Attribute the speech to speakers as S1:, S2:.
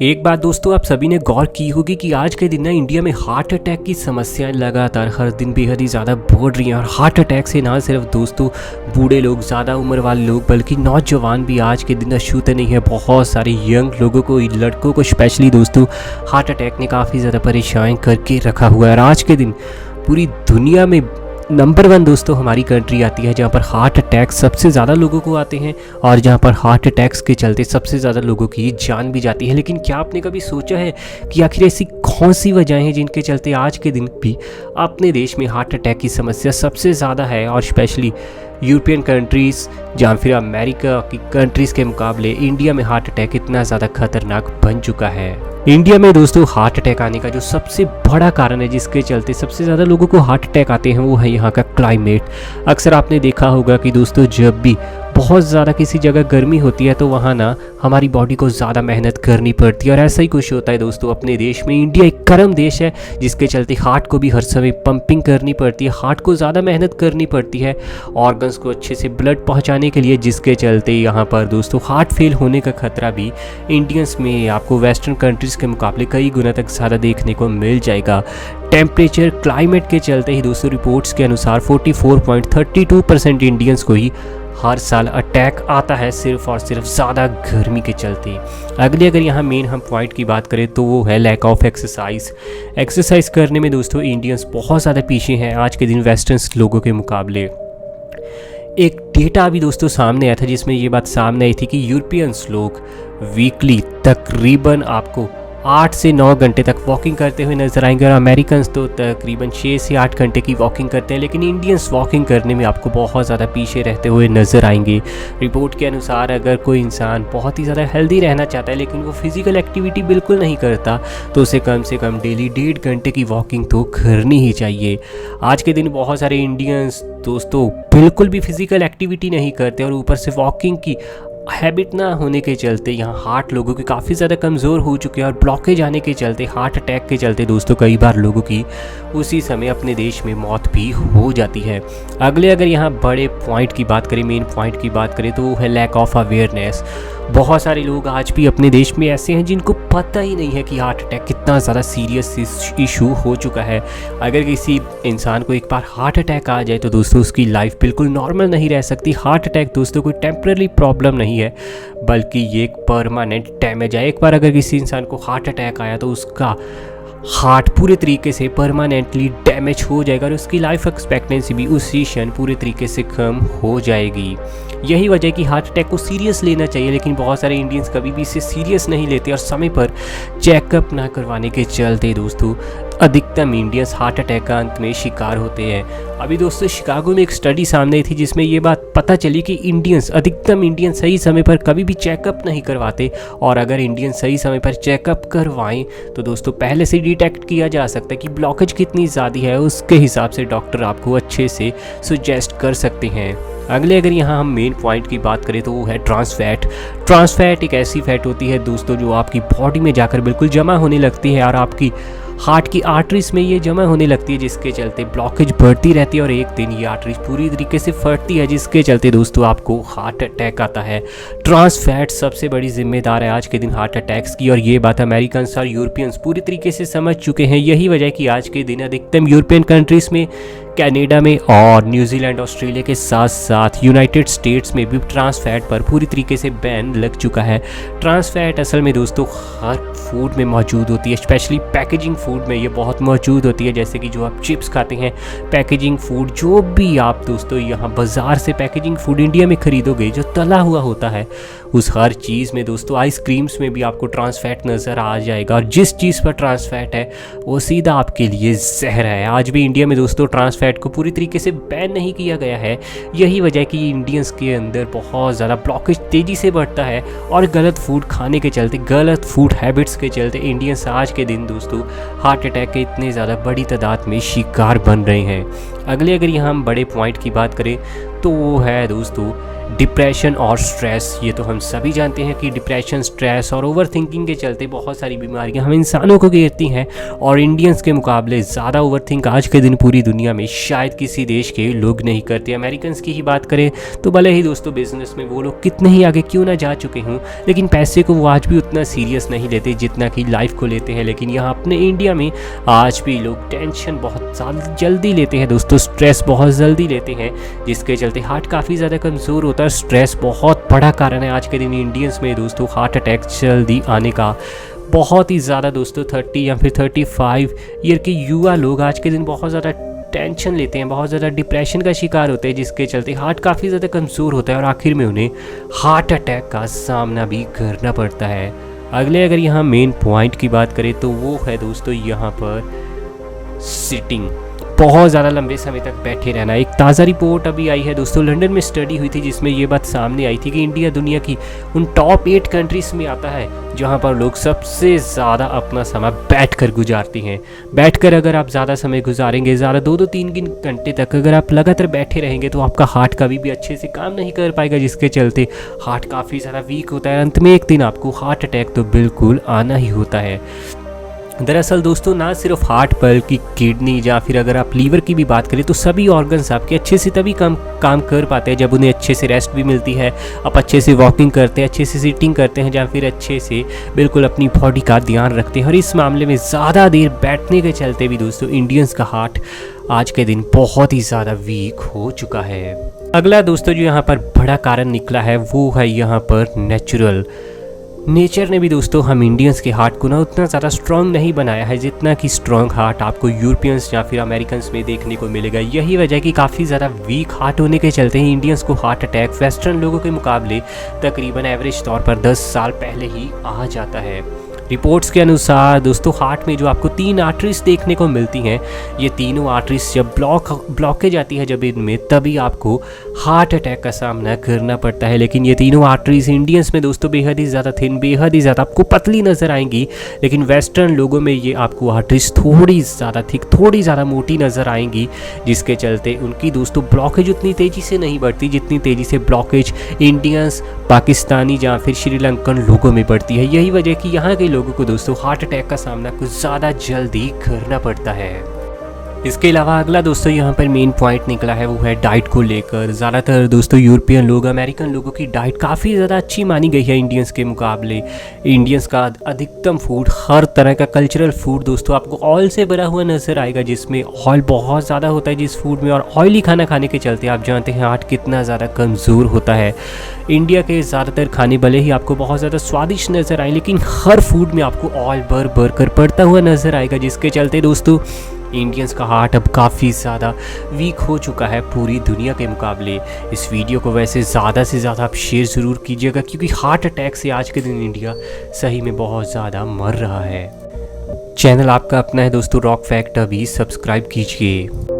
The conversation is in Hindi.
S1: एक बात दोस्तों, आप सभी ने गौर की होगी कि आज के दिन ना इंडिया में हार्ट अटैक की समस्याएं लगातार हर दिन बेहद ही ज़्यादा बढ़ रही हैं। और हार्ट अटैक से ना सिर्फ दोस्तों बूढ़े लोग, ज़्यादा उम्र वाले लोग, बल्कि नौजवान भी आज के दिन अछूते नहीं है। बहुत सारे यंग लोगों को, लड़कों को स्पेशली दोस्तों हार्ट अटैक ने काफ़ी ज़्यादा परेशान करके रखा हुआ है। और आज के दिन पूरी दुनिया में नंबर 1 दोस्तों हमारी कंट्री आती है, जहाँ पर हार्ट अटैक सबसे ज़्यादा लोगों को आते हैं और जहाँ पर हार्ट अटैक्स के चलते सबसे ज़्यादा लोगों की जान भी जाती है। लेकिन क्या आपने कभी सोचा है कि आखिर ऐसी कौन सी वजह हैं जिनके चलते आज के दिन भी अपने देश में हार्ट अटैक की समस्या सबसे ज़्यादा है? और स्पेशली यूरोपियन कंट्रीज़ या फिर अमेरिका की कंट्रीज़ के मुकाबले इंडिया में हार्ट अटैक इतना ज़्यादा खतरनाक बन चुका है। इंडिया में दोस्तों हार्ट अटैक आने का जो सबसे बड़ा कारण है जिसके चलते सबसे ज़्यादा लोगों को हार्ट अटैक आते हैं, वो है यहाँ का क्लाइमेट। अक्सर आपने देखा होगा कि दोस्तों जब भी बहुत ज़्यादा किसी जगह गर्मी होती है तो वहाँ ना हमारी बॉडी को ज़्यादा मेहनत करनी पड़ती है। और ऐसा ही कुछ होता है दोस्तों अपने देश में। इंडिया एक गर्म देश है जिसके चलते हार्ट को भी हर समय पंपिंग करनी पड़ती है, हार्ट को ज़्यादा मेहनत करनी पड़ती है ऑर्गन्स को अच्छे से ब्लड पहुँचाने के लिए, जिसके चलते यहाँ पर दोस्तों हार्ट फेल होने का खतरा भी इंडियंस में आपको वेस्टर्न कंट्रीज़ के मुकाबले कई गुना तक ज़्यादा देखने को मिल जाएगा। टेम्परेचर, क्लाइमेट के चलते ही दोस्तों रिपोर्ट्स के अनुसार 44.32% इंडियंस को ही हर साल अटैक आता है, सिर्फ और सिर्फ ज़्यादा गर्मी के चलते। अगले अगर यहाँ मेन हम पॉइंट की बात करें तो वो है लैक ऑफ एक्सरसाइज करने में दोस्तों इंडियंस बहुत ज़्यादा पीछे हैं आज के दिन वेस्टर्न लोगों के मुकाबले। एक डेटा अभी दोस्तों सामने आया था जिसमें ये बात सामने आई थी कि यूरोपियंस लोग वीकली तकरीबन आपको 8 से 9 घंटे तक वॉकिंग करते हुए नजर आएंगे और अमेरिकन्स तो तकरीबन 6 से 8 घंटे की वॉकिंग करते हैं। लेकिन इंडियंस वॉकिंग करने में आपको बहुत ज़्यादा पीछे रहते हुए नजर आएंगे। रिपोर्ट के अनुसार अगर कोई इंसान बहुत ही ज़्यादा हेल्दी रहना चाहता है लेकिन वो फिजिकल एक्टिविटी बिल्कुल नहीं करता तो उसे कम से कम डेली 1.5 घंटे की वॉकिंग तो करनी ही चाहिए। आज के दिन बहुत सारे इंडियंस दोस्तों बिल्कुल भी फिजिकल एक्टिविटी नहीं करते और ऊपर से वॉकिंग की हैबिट ना होने के चलते यहाँ हार्ट लोगों के काफ़ी ज़्यादा कमज़ोर हो चुके हैं। और ब्लॉकेज आने के चलते, हार्ट अटैक के चलते दोस्तों कई बार लोगों की उसी समय अपने देश में मौत भी हो जाती है। अगले अगर यहाँ बड़े पॉइंट की बात करें, मेन पॉइंट की बात करें तो वो है लैक ऑफ अवेयरनेस। बहुत सारे लोग आज भी अपने देश में ऐसे हैं जिनको पता ही नहीं है कि हार्ट अटैक कितना ज़्यादा सीरियस इशू हो चुका है। अगर किसी इंसान को एक बार हार्ट अटैक आ जाए तो दोस्तों उसकी लाइफ बिल्कुल नॉर्मल नहीं रह सकती। हार्ट अटैक दोस्तों कोई टेम्पररी प्रॉब्लम नहीं है बल्कि ये एक परमानेंट डैमेज है। एक बार अगर किसी इंसान को हार्ट अटैक आया तो उसका हार्ट पूरे तरीके से परमानेंटली डैमेज हो जाएगा और उसकी लाइफ एक्सपेक्टेंसी भी उसी क्षण पूरे तरीके से कम हो जाएगी। यही वजह है कि हार्ट अटैक को सीरियस लेना चाहिए, लेकिन बहुत सारे इंडियंस कभी भी इसे सीरियस नहीं लेते और समय पर चेकअप ना करवाने के चलते दोस्तों अधिकतम इंडियंस हार्ट अटैक का अंत में शिकार होते हैं। अभी दोस्तों शिकागो में एक स्टडी सामने आई थी जिसमें ये बात पता चली कि अधिकतम इंडियंस सही समय पर कभी भी चेकअप नहीं करवाते और अगर इंडियंस सही समय पर चेकअप करवाएं तो दोस्तों पहले से डिटेक्ट किया जा सकता है कि ब्लॉकेज कितनी ज़्यादा है, उसके हिसाब से डॉक्टर आपको अच्छे से सुजेस्ट कर सकते हैं। अगले अगर यहाँ हम मेन पॉइंट की बात करें तो वो है ट्रांस फैट एक ऐसी फैट होती है दोस्तों जो आपकी बॉडी में जाकर बिल्कुल जमा होने लगती है और आपकी हार्ट की आर्टरीज में ये जमा होने लगती है, जिसके चलते ब्लॉकेज बढ़ती रहती है और एक दिन ये आर्टरीज पूरी तरीके से फटती है, जिसके चलते दोस्तों आपको हार्ट अटैक आता है। ट्रांस फैट सबसे बड़ी जिम्मेदार है आज के दिन हार्ट अटैक्स की और ये बात अमेरिकन्स और यूरोपियंस पूरी तरीके से समझ चुके हैं। यही वजह है कि आज के दिन अधिकतम यूरोपियन कंट्रीज़ में, कनाडा में और न्यूजीलैंड, ऑस्ट्रेलिया के साथ साथ यूनाइटेड स्टेट्स में भी ट्रांस फैट पर पूरी तरीके से बैन लग चुका है। ट्रांस फैट असल में दोस्तों हर फूड में मौजूद होती है, स्पेशली पैकेजिंग फूड में ये बहुत मौजूद होती है। जैसे कि जो आप चिप्स खाते हैं, पैकेजिंग फूड, जो भी आप दोस्तों यहाँ बाज़ार से पैकेजिंग फूड इंडिया में ख़रीदोगे जो तला हुआ होता है, उस हर चीज़ में दोस्तों आइसक्रीम्स में भी आपको ट्रांस फैट नज़र आ जाएगा और जिस चीज़ पर ट्रांस फैट है वो सीधा आपके लिए जहर है। आज भी इंडिया में दोस्तों ट्रांस फैट को पूरी तरीके से बैन नहीं किया गया है। यही वजह है कि इंडियंस के अंदर बहुत ज़्यादा ब्लॉकेज तेज़ी से बढ़ता है और गलत फूड खाने के चलते, गलत फूड हैबिट्स के चलते इंडियंस आज के दिन दोस्तों हार्ट अटैक के इतने ज़्यादा बड़ी तादाद में शिकार बन रहे हैं। अगले अगर यहाँ हम बड़े पॉइंट की बात करें तो वो है दोस्तों डिप्रेशन और स्ट्रेस। ये तो हम सभी जानते हैं कि डिप्रेशन, स्ट्रेस और ओवर थिंकिंग के चलते बहुत सारी बीमारियां हम इंसानों को घेरती हैं, और इंडियंस के मुकाबले ज़्यादा ओवर थिंक आज के दिन पूरी दुनिया में शायद किसी देश के लोग नहीं करते। अमेरिकन्स की ही बात करें तो भले ही दोस्तों बिजनेस में वो लोग कितने ही आगे क्यों ना जा चुके हों, लेकिन पैसे को वो आज भी उतना सीरियस नहीं लेते जितना कि लाइफ को लेते हैं। लेकिन यहाँ अपने इंडिया में आज भी लोग टेंशन बहुत जल्दी लेते हैं दोस्तों, स्ट्रेस बहुत जल्दी लेते हैं, जिसके चलते हार्ट काफ़ी ज़्यादा कमज़ोर होता है। स्ट्रेस बहुत बड़ा कारण है आज के दिन इंडियंस में दोस्तों हार्ट अटैक जल्दी आने का। बहुत ही ज़्यादा दोस्तों 30 या फिर 35 ईयर के युवा लोग आज के दिन बहुत ज़्यादा टेंशन लेते हैं, बहुत ज़्यादा डिप्रेशन का शिकार होते हैं, जिसके चलते हार्ट काफ़ी ज़्यादा कमज़ोर होता है और आखिर में उन्हें हार्ट अटैक का सामना भी करना पड़ता है। अगले अगर यहाँ मेन पॉइंट की बात करें तो वो है दोस्तों यहाँ पर सिटिंग, बहुत ज़्यादा लंबे समय तक बैठे रहना। एक ताज़ा रिपोर्ट अभी आई है दोस्तों, लंदन में स्टडी हुई थी, जिसमें ये बात सामने आई थी कि इंडिया दुनिया की उन टॉप 8 कंट्रीज़ में आता है जहाँ पर लोग सबसे ज़्यादा अपना समय बैठकर गुजारती हैं। बैठकर अगर आप ज़्यादा समय गुजारेंगे, ज़्यादा 2-3 घंटे तक अगर आप लगातार बैठे रहेंगे तो आपका हार्ट कभी भी अच्छे से काम नहीं कर पाएगा, जिसके चलते हार्ट काफ़ी ज़्यादा वीक होता है। अंत में एक दिन आपको हार्ट अटैक तो बिल्कुल आना ही होता है। दरअसल दोस्तों ना सिर्फ हार्ट बल्कि किडनी या फिर अगर आप लीवर की भी बात करें तो सभी ऑर्गन्स आपके अच्छे से तभी काम कर पाते हैं जब उन्हें अच्छे से रेस्ट भी मिलती है। आप अच्छे से वॉकिंग करते हैं, अच्छे से सिटिंग करते हैं, या फिर अच्छे से बिल्कुल अपनी बॉडी का ध्यान रखते हैं। और इस मामले में ज़्यादा देर बैठने के चलते भी दोस्तों इंडियंस का हार्ट आज के दिन बहुत ही ज़्यादा वीक हो चुका है। अगला दोस्तों जो यहाँ पर बड़ा कारण निकला है वो है यहाँ पर नेचर ने भी दोस्तों हम इंडियंस के हार्ट को ना उतना ज़्यादा स्ट्रॉन्ग नहीं बनाया है जितना कि स्ट्रॉन्ग हार्ट आपको यूरोपियंस या फिर अमेरिकन्स में देखने को मिलेगा। यही वजह है कि काफ़ी ज़्यादा वीक हार्ट होने के चलते ही इंडियंस को हार्ट अटैक वेस्टर्न लोगों के मुकाबले तकरीबन एवरेज तौर पर 10 साल पहले ही आ जाता है। रिपोर्ट्स के अनुसार दोस्तों हार्ट में जो आपको 3 आर्टरीज देखने को मिलती हैं, ये तीनों आर्टरीज जब ब्लॉकेज आती है जब इनमें, तभी आपको हार्ट अटैक का सामना करना पड़ता है। लेकिन ये तीनों आर्टरीज इंडियंस में दोस्तों बेहद ही ज़्यादा थिन, बेहद ही ज़्यादा आपको पतली नज़र आएंगी, लेकिन वेस्टर्न लोगों में ये आपको आर्टरीज थोड़ी ज़्यादा थिक, थोड़ी ज़्यादा मोटी नज़र आएंगी, जिसके चलते उनकी दोस्तों ब्लॉकेज उतनी तेज़ी से नहीं बढ़ती जितनी तेज़ी से ब्लॉकेज इंडियंस, पाकिस्तानी या फिर श्रीलंकन लोगों में बढ़ती है। यही वजह कि यहाँ के लोगों को दोस्तों हार्ट अटैक का सामना कुछ ज़्यादा जल्दी करना पड़ता है। इसके अलावा अगला दोस्तों यहाँ पर मेन पॉइंट निकला है वो है डाइट को लेकर। ज़्यादातर दोस्तों यूरोपियन लोग, अमेरिकन लोगों की डाइट काफ़ी ज़्यादा अच्छी मानी गई है इंडियंस के मुकाबले। इंडियंस का अधिकतम फूड, हर तरह का कल्चरल फूड दोस्तों आपको ऑयल से भरा हुआ नज़र आएगा, जिसमें ऑयल बहुत ज़्यादा होता है जिस फूड में, और ऑयली खाना खाने के चलते आप जानते हैं हार्ट कितना ज़्यादा कमज़ोर होता है। इंडिया के ज़्यादातर खाने भले ही आपको बहुत ज़्यादा स्वादिष्ट नज़र आए, लेकिन हर फूड में आपको ऑयल भर कर पड़ता हुआ नज़र आएगा, जिसके चलते दोस्तों इंडियंस का हार्ट अब काफ़ी ज़्यादा वीक हो चुका है पूरी दुनिया के मुकाबले। इस वीडियो को वैसे ज़्यादा से ज़्यादा आप शेयर ज़रूर कीजिएगा, क्योंकि हार्ट अटैक से आज के दिन इंडिया सही में बहुत ज़्यादा मर रहा है। चैनल आपका अपना है दोस्तों रॉक फैक्ट, अभी सब्सक्राइब कीजिए।